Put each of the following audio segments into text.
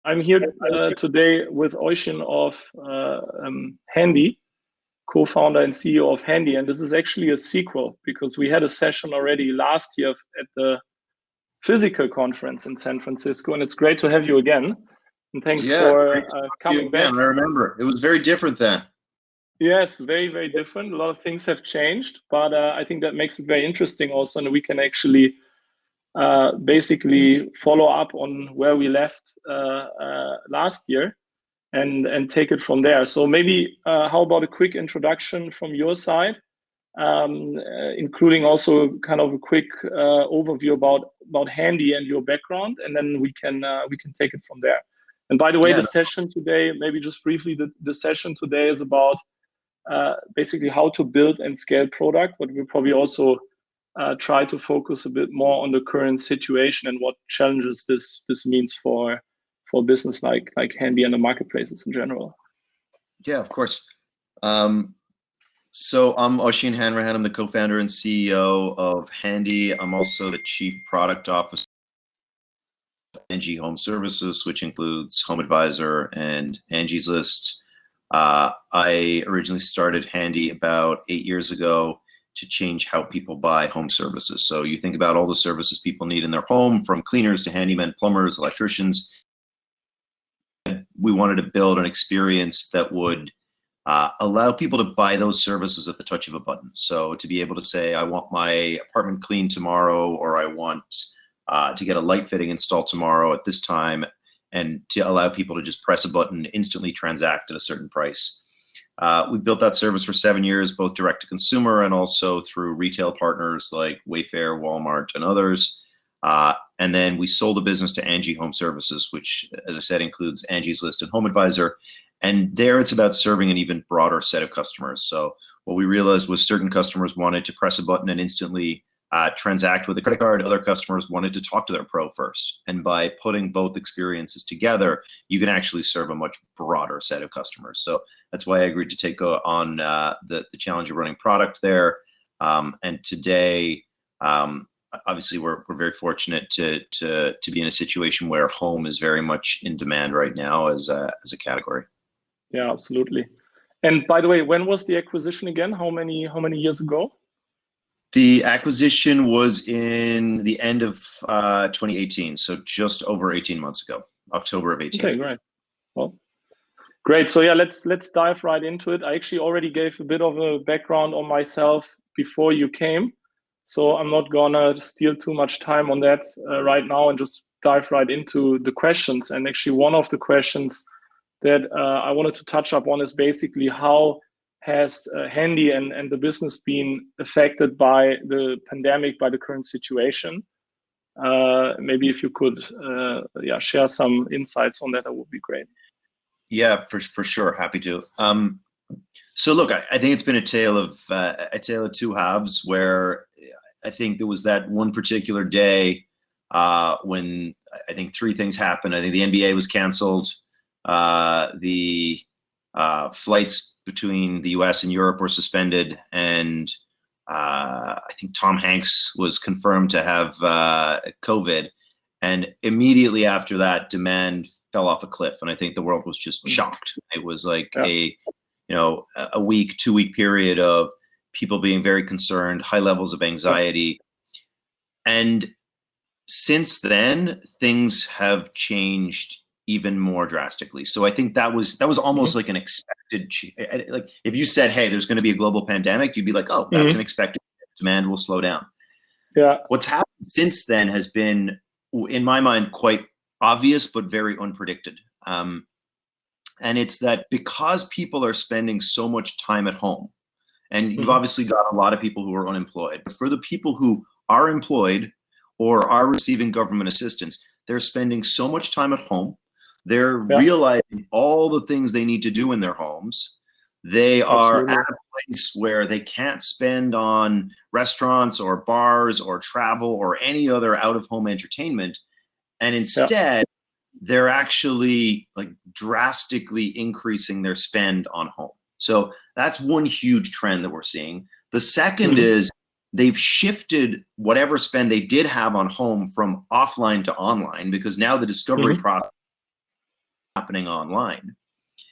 I'm here today with Oisin of Handy, co-founder and CEO of Handy, and this is actually a sequel because we had a session already last year at the physical conference in San Francisco, and it's great to have you again. And thanks for coming back. I remember it was very different then. Yes, very, very different. A lot of things have changed, but I think that makes it very interesting also, and we can actually basically follow up on where we left last year and take it from there. So maybe how about a quick introduction from your side, including also kind of a quick overview about Handy and your background, and then we can take it from there. And by the way, the session today, maybe just briefly, the session today is about basically how to build and scale product, but we'll probably also try to focus a bit more on the current situation and what challenges this means for business like Handy and the marketplaces in general. Yeah, of course. So I'm Oisin Hanrahan. I'm the co-founder and CEO of Handy. I'm also the chief product officer of Angie Home Services, which includes Home Advisor and Angie's List. I originally started Handy about 8 years ago to change how people buy home services. So you think about all the services people need in their home, from cleaners to handymen, plumbers, electricians. We wanted to build an experience that would allow people to buy those services at the touch of a button. So to be able to say, I want my apartment cleaned tomorrow, or I want to get a light fitting installed tomorrow at this time, and to allow people to just press a button, instantly transact at a certain price. We built that service for 7 years, both direct to consumer and also through retail partners like Wayfair, Walmart, and others. And then we sold the business to Angie Home Services, which, as I said, includes Angie's List and Home Advisor. And there it's about serving an even broader set of customers. So what we realized was certain customers wanted to press a button and instantly transact with a credit card. Other customers wanted to talk to their pro first. And by putting both experiences together, you can actually serve a much broader set of customers. So that's why I agreed to take on the challenge of running product there. And today, obviously, we're very fortunate to be in a situation where home is very much in demand right now as a category. Yeah, absolutely. And by the way, when was the acquisition again? How many years ago? The acquisition was in the end of 2018, so just over 18 months ago, October of 18. Okay, great. Well, great. So yeah, let's dive right into it. I actually already gave a bit of a background on myself before you came, so I'm not gonna steal too much time on that right now and just dive right into the questions. And actually, one of the questions that I wanted to touch upon is basically how has Handy and the business been affected by the pandemic, by the current situation? Maybe if you could share some insights on that, that would be great. Yeah, for sure. Happy to. So look, I think it's been a tale of two halves, where I think there was that one particular day when I think three things happened. I think the NBA was canceled. The flights between the US and Europe were suspended, and I think Tom Hanks was confirmed to have COVID. And immediately after that, demand fell off a cliff, and I think the world was just shocked. It was like a week, 2 week period of people being very concerned, high levels of anxiety. And since then, things have changed even more drastically. So I think that was almost like an expected, like if you said, hey, there's going to be a global pandemic, you'd be like, oh, that's an expected, demand will slow down. Yeah. What's happened since then has been, in my mind, quite obvious, but very unpredicted. And it's that because people are spending so much time at home, and you've obviously got a lot of people who are unemployed, but for the people who are employed or are receiving government assistance, they're spending so much time at home. They're realizing all the things they need to do in their homes. They are at a place where they can't spend on restaurants or bars or travel or any other out-of-home entertainment. And instead, they're actually like drastically increasing their spend on home. So that's one huge trend that we're seeing. The second is they've shifted whatever spend they did have on home from offline to online, because now the discovery process happening online.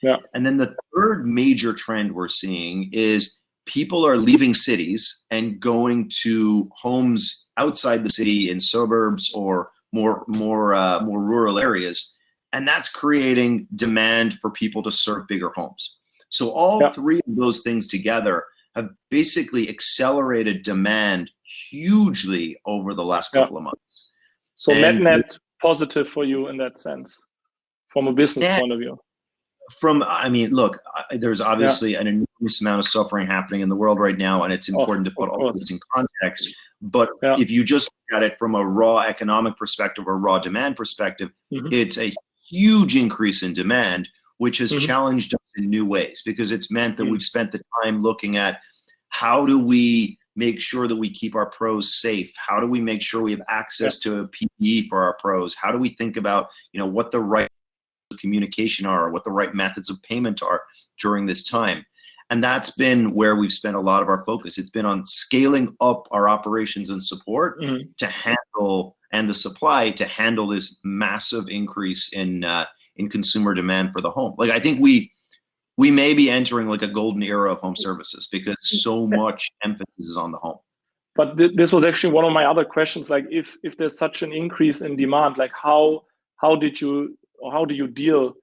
Yeah. And then the third major trend we're seeing is people are leaving cities and going to homes outside the city in suburbs or more rural areas, and that's creating demand for people to serve bigger homes. So all three of those things together have basically accelerated demand hugely over the last couple of months. So net positive for you in that sense, from a business point of view. I mean, look, there's obviously an enormous amount of suffering happening in the world right now, and it's important to put all this in context. But if you just look at it from a raw economic perspective or raw demand perspective, it's a huge increase in demand, which has challenged us in new ways, because it's meant that we've spent the time looking at how do we make sure that we keep our pros safe? How do we make sure we have access to PPE for our pros? How do we think about, what the right communication are, what the right methods of payment are during this time? And that's been where we've spent a lot of our focus. It's been on scaling up our operations and support to handle, and the supply to handle this massive increase in consumer demand for the home. Like, I think we may be entering like a golden era of home services, because so much emphasis is on the home. But this was actually one of my other questions. Like, if there's such an increase in demand, like how do you deal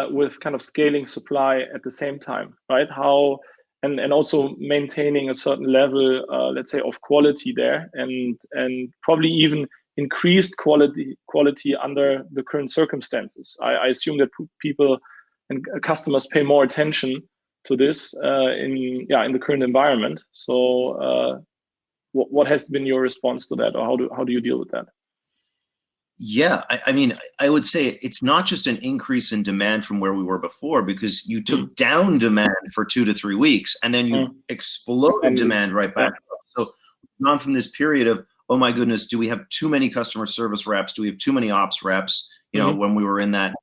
with kind of scaling supply at the same time, right? How and also maintaining a certain level, let's say, of quality there, and probably even increased quality under the current circumstances. I assume that people and customers pay more attention to this in the current environment. So what has been your response to that, or how do you deal with that? Yeah, I mean, I would say it's not just an increase in demand from where we were before, because you took down demand for 2 to 3 weeks and then you exploded demand right back up. So we've gone from this period of, oh my goodness, do we have too many customer service reps? Do we have too many ops reps? When we were in that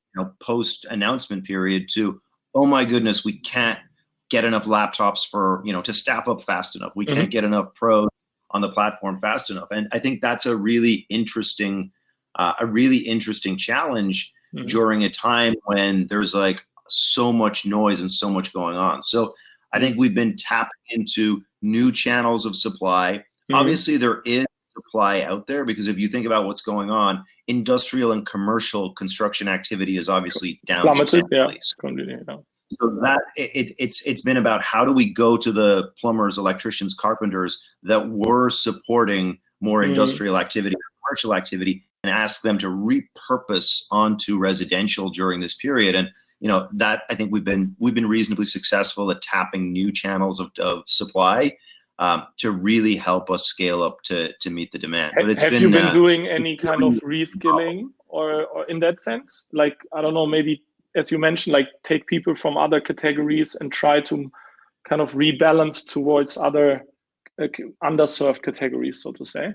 post announcement period, to, oh my goodness, we can't get enough laptops for, to staff up fast enough. We can't get enough pros on the platform fast enough. And I think that's a really interesting challenge during a time when there's like so much noise and so much going on. So I think we've been tapping into new channels of supply. Obviously there is supply out there, because if you think about what's going on, industrial and commercial construction activity is obviously down. Plummeted, So that it's been about how do we go to the plumbers, electricians, carpenters that were supporting more industrial activity, commercial activity, and ask them to repurpose onto residential during this period. And that, I think we've been reasonably successful at tapping new channels of supply to really help us scale up to meet the demand. But have you been doing any kind of reskilling or in that sense? Like, I don't know, maybe, as you mentioned, like take people from other categories and try to kind of rebalance towards other underserved categories, so to say?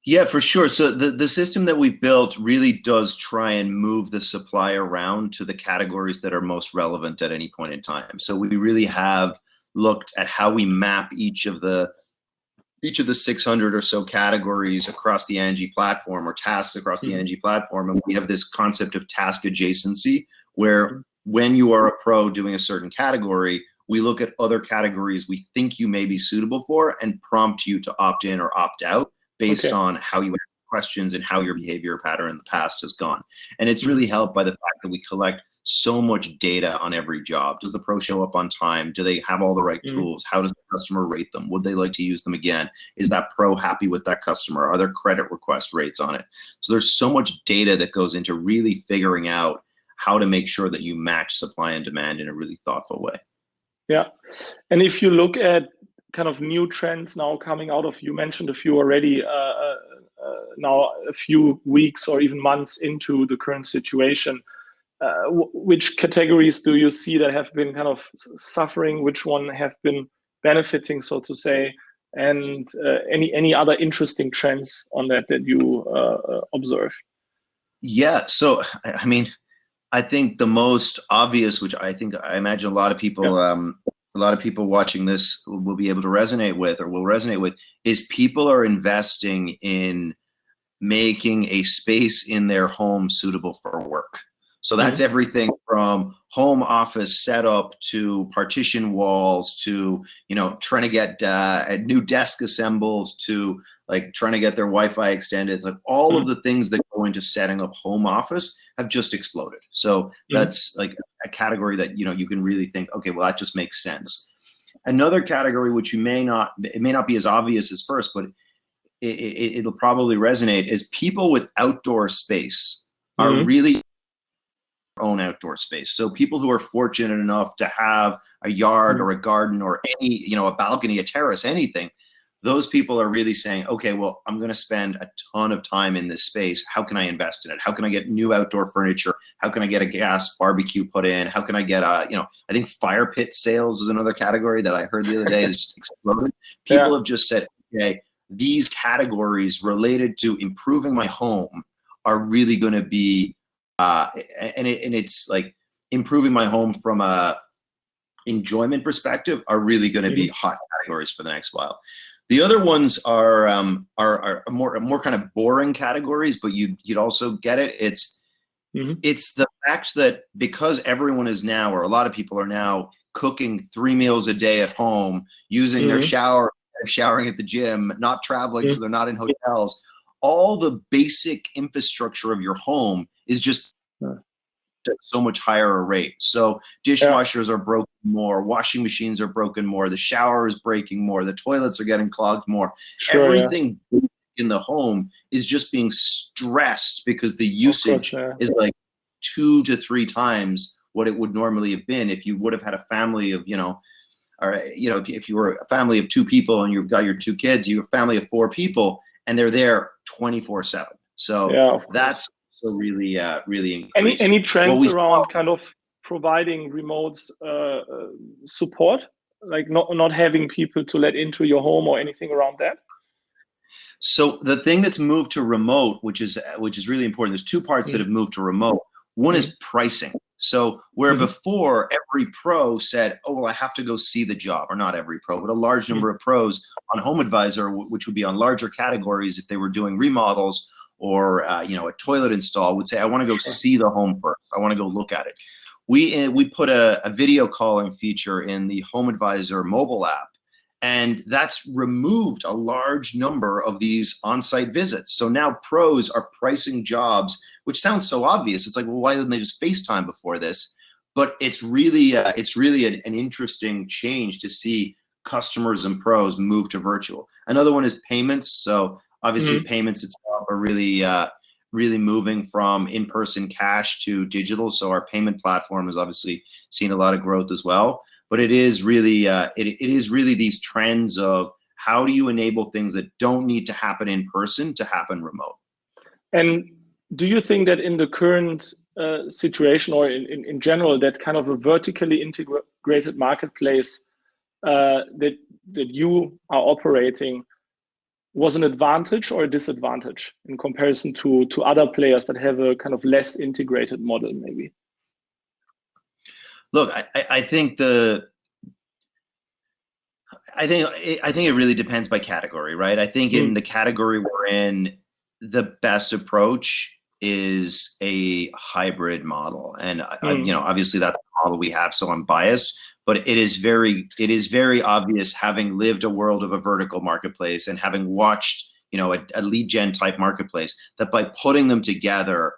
Yeah, for sure. So the system that we've built really does try and move the supply around to the categories that are most relevant at any point in time. So we really have looked at how we map each of the 600 or so categories across the Angie platform, or tasks across the Angie platform. And we have this concept of task adjacency, where when you are a pro doing a certain category, we look at other categories we think you may be suitable for and prompt you to opt in or opt out based on how you answer questions and how your behavior pattern in the past has gone. And it's really helped by the fact that we collect so much data on every job. Does the pro show up on time? Do they have all the right tools? How does the customer rate them? Would they like to use them again? Is that pro happy with that customer? Are there credit request rates on it? So there's so much data that goes into really figuring out how to make sure that you match supply and demand in a really thoughtful way. Yeah. And if you look at kind of new trends now coming out of, you mentioned a few already, now a few weeks or even months into the current situation, which categories do you see that have been kind of suffering? Which one have been benefiting, so to say? And any other interesting trends on that you observe? Yeah, so I mean, I think the most obvious, which I imagine a lot of people, a lot of people watching this will be able to resonate with, is people are investing in making a space in their home suitable for work. So that's everything from home office setup to partition walls to, you know, trying to get a new desk assembled to like trying to get their Wi-Fi extended. Like all of the things that go into setting up home office have just exploded. So that's like a category that, you know, you can really think, okay, well, that just makes sense. Another category, which it may not be as obvious as first, but it'll probably resonate, is people with outdoor space are really own outdoor space. So people who are fortunate enough to have a yard or a garden or any, you know, a balcony, a terrace, anything, those people are really saying, okay, well, I'm going to spend a ton of time in this space. How can I invest in it? How can I get new outdoor furniture? How can I get a gas barbecue put in? How can I get a, you know, I think fire pit sales is another category that I heard the other day is just exploded. People have just said, okay, these categories related to improving my home are really going to be it's like improving my home from a enjoyment perspective are really going to be hot categories for the next while. The other ones are more kind of boring categories, but you'd also get it. It's the fact that because everyone is now, or a lot of people are now, cooking 3 meals a day at home, using their shower, showering at the gym, not traveling, so they're not in hotels. All the basic infrastructure of your home is just at so much higher a rate. So dishwashers are broken more, washing machines are broken more, the shower is breaking more, the toilets are getting clogged more. Everything in the home is just being stressed because the usage is like 2 to 3 times what it would normally have been if you would have had a family of, you know, or, you know, if you were a family of 2 people and you've got your 2 kids, you have a family of 4 people and they're there 24/7. So that's so really increased. Any trends around kind of providing remote support, like not having people to let into your home or anything around that? So the thing that's moved to remote, which is really important, there's 2 parts that have moved to remote. One is pricing. So where before every pro said, oh, well, I have to go see the job, or not every pro, but a large number of pros on HomeAdvisor, which would be on larger categories if they were doing remodels or you know, a toilet install, would say, I want to go see the home first. I want to go look at it. We put a video calling feature in the HomeAdvisor mobile app, and that's removed a large number of these on-site visits. So now pros are pricing jobs, which sounds so obvious. It's like, well, why didn't they just FaceTime before this? But it's really an interesting change to see customers and pros move to virtual. Another one is payments. So obviously payments itself are really moving from in-person cash to digital. So our payment platform has obviously seen a lot of growth as well. But it is really it is really these trends of how do you enable things that don't need to happen in person to happen remote. And do you think that in the current situation, or in general, that kind of a vertically integrated marketplace that you are operating was an advantage or a disadvantage in comparison to other players that have a kind of less integrated model, maybe? Look, I think it really depends by category, right? I think in the category we're in, the best approach is a hybrid model, and you know, obviously that's the model we have, so I'm biased. But it is very obvious, having lived a world of a vertical marketplace and having watched, you know, a lead gen type marketplace, that by putting them together,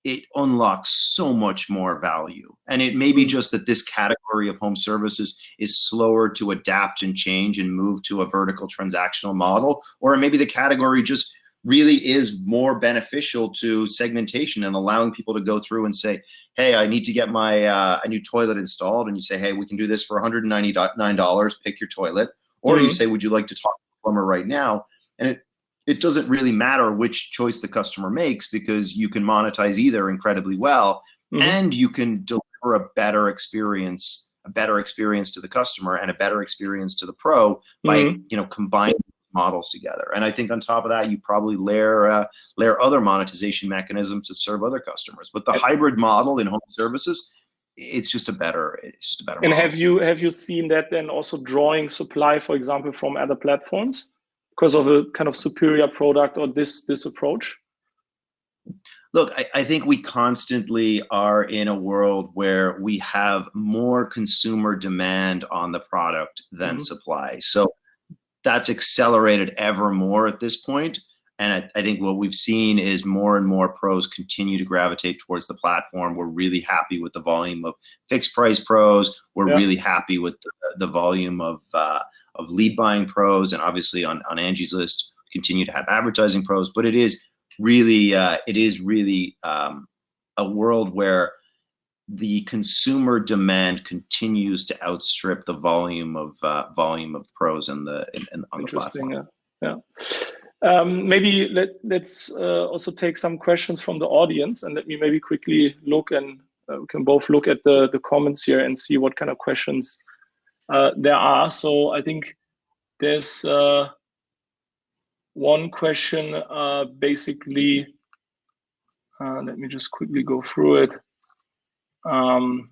it unlocks so much more value. And it may be just that this category of home services is slower to adapt and change and move to a vertical transactional model, or maybe the category just really is more beneficial to segmentation and allowing people to go through and say, hey, I need to get my a new toilet installed. And you say, hey, we can do this for $199, pick your toilet. Or you say, would you like to talk to the plumber right now? And it doesn't really matter which choice the customer makes, because you can monetize either incredibly well, and you can deliver a better experience to the customer and a better experience to the pro by you know, combining models together. And I think on top of that, you probably layer other monetization mechanisms to serve other customers. But the hybrid model in home services, it's just a better and model. Have you seen that then also drawing supply, for example, from other platforms because of a kind of superior product or this approach? Look, I think we constantly are in a world where we have more consumer demand on the product than supply. So that's accelerated ever more at this point. And I think what we've seen is more and more pros continue to gravitate towards the platform. We're really happy with the volume of fixed price pros. We're really happy with the volume of lead buying pros, and obviously on Angie's list, continue to have advertising pros. But it is really a world where the consumer demand continues to outstrip the volume of pros on the platform. Maybe let's also take some questions from the audience, and let me maybe quickly look, and we can both look at the comments here and see what kind of questions there are. So I think there's one question, basically, let me just quickly go through it. On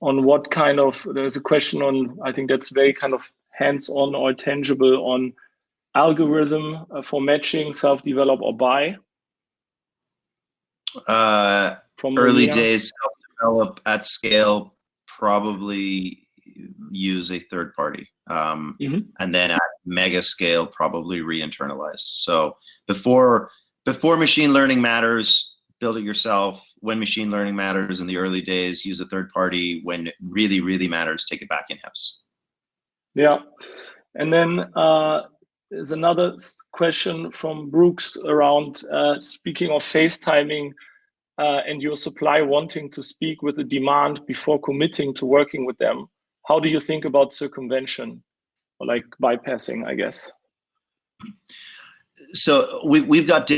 what kind of, there's a question on, I think that's very kind of hands-on or tangible, on algorithm for matching, self-develop or buy. From early days, self-develop. At scale, probably use a third party. And then at mega scale, probably re-internalize. So before machine learning matters, build it yourself. When machine learning matters in the early days, use a third party. When it really, really matters, take it back in-house. Yeah. And then there's another question from Brooks around, speaking of FaceTiming and your supply wanting to speak with the demand before committing to working with them. How do you think about circumvention, or like bypassing, I guess? So we've got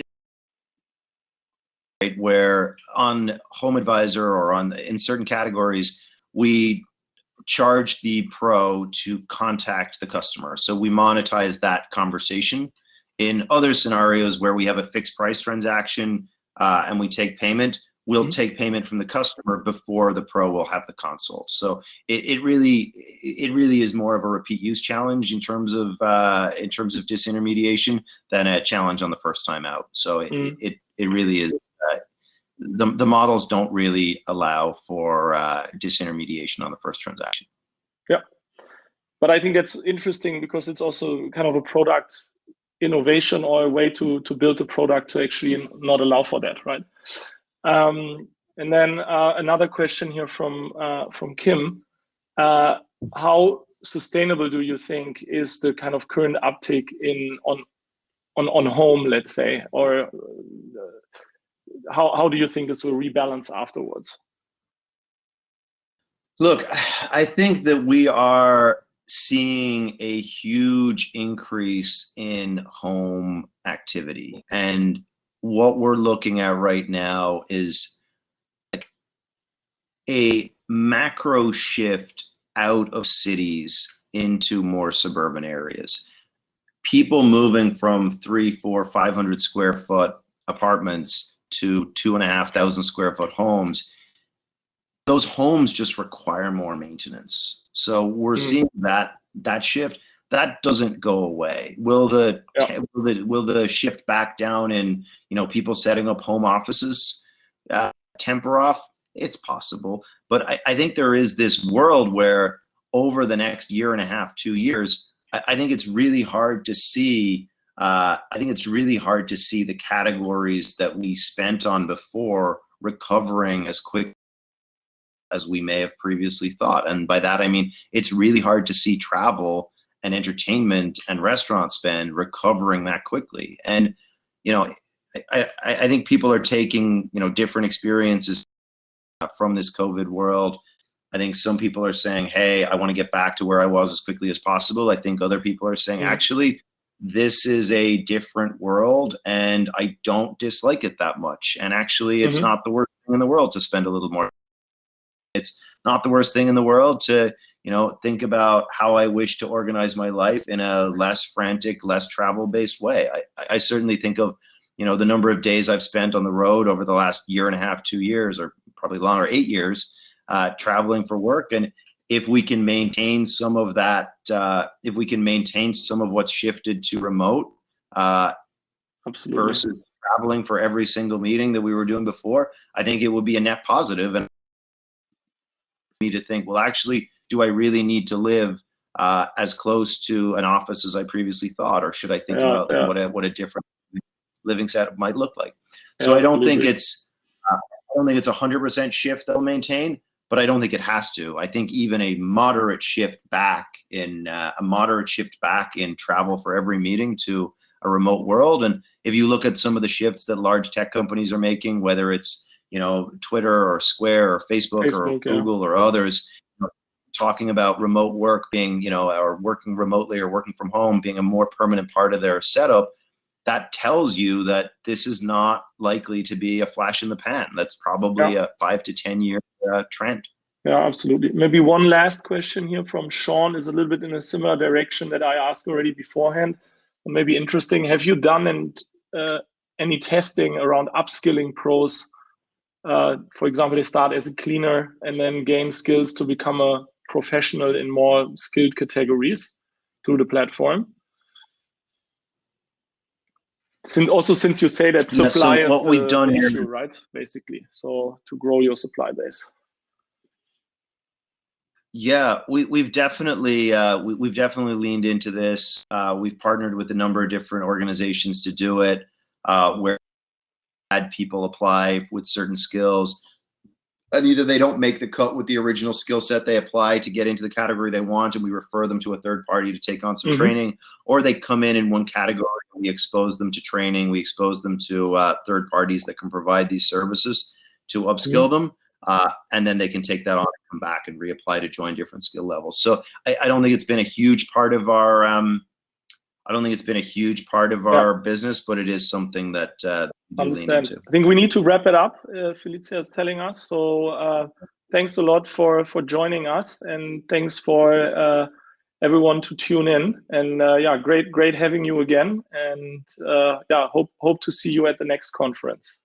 where on Home Advisor or in certain categories, we charge the pro to contact the customer. So we monetize that conversation. In other scenarios where we have a fixed price transaction and we take payment, we'll take payment from the customer before the pro will have the consult. So it really is more of a repeat use challenge in terms of disintermediation than a challenge on the first time out. So it really is. The models don't really allow for disintermediation on the first transaction. Yeah, but I think that's interesting because it's also kind of a product innovation or a way to build a product to actually not allow for that, right? And then another question here from Kim. How sustainable do you think is the kind of current uptake on home, let's say, or how do you think this will rebalance afterwards? Look, I think that we are seeing a huge increase in home activity. And what we're looking at right now is like a macro shift out of cities into more suburban areas. People moving from 300, 400, 500 square foot apartments to 2,500 square foot homes. Those homes just require more maintenance. So we're seeing that shift. That doesn't go away. Will the shift back down in people setting up home offices temper off? It's possible, but I think there is this world where over the next year and a half, 2 years, I think it's really hard to see. The categories that we spent on before recovering as quick as we may have previously thought. And by that, I mean, it's really hard to see travel and entertainment and restaurant spend recovering that quickly. And, I think people are taking, different experiences from this COVID world. I think some people are saying, hey, I want to get back to where I was as quickly as possible. I think other people are saying, actually, this is a different world and I don't dislike it that much. And actually, it's not the worst thing in the world to spend a little more. It's not the worst thing in the world to, think about how I wish to organize my life in a less frantic, less travel-based way. I certainly think of, the number of days I've spent on the road over the last year and a half, 2 years, or probably longer, 8 years, traveling for work. And if we can maintain some of that, if we can maintain some of what's shifted to remote Absolutely. versus traveling for every single meeting that we were doing before, I think it would be a net positive. And me to think, well, actually, do I really need to live as close to an office as I previously thought, or should I think about what a different living setup might look like? So I don't think it's 100% shift that'll maintain, but I don't think it has to. I think even a moderate shift back in travel for every meeting to a remote world. And if you look at some of the shifts that large tech companies are making, whether it's Twitter or Square or Facebook or Google or others, talking about remote work being, or working remotely or working from home being a more permanent part of their setup, that tells you that this is not likely to be a flash in the pan. That's probably a 5 to 10 year trend. Yeah, absolutely. Maybe one last question here from Sean is a little bit in a similar direction that I asked already beforehand. Maybe interesting. Have you done any testing around upskilling pros? For example, they start as a cleaner and then gain skills to become a professional in more skilled categories through the platform. Since you say that supply is the issue, right? Basically, so to grow your supply base. Yeah, we've definitely leaned into this. We've partnered with a number of different organizations to do it, where had people apply with certain skills, and either they don't make the cut with the original skill set they apply to get into the category they want, and we refer them to a third party to take on some training, or they come in one category and we expose them to training, we expose them to third parties that can provide these services to upskill them, and then they can take that on and come back and reapply to join different skill levels. So I don't think it's been a huge part of our business, but it is something that we lean into. I think we need to wrap it up. Felicia is telling us. So thanks a lot for joining us, and thanks for everyone to tune in. And great having you again. And hope to see you at the next conference.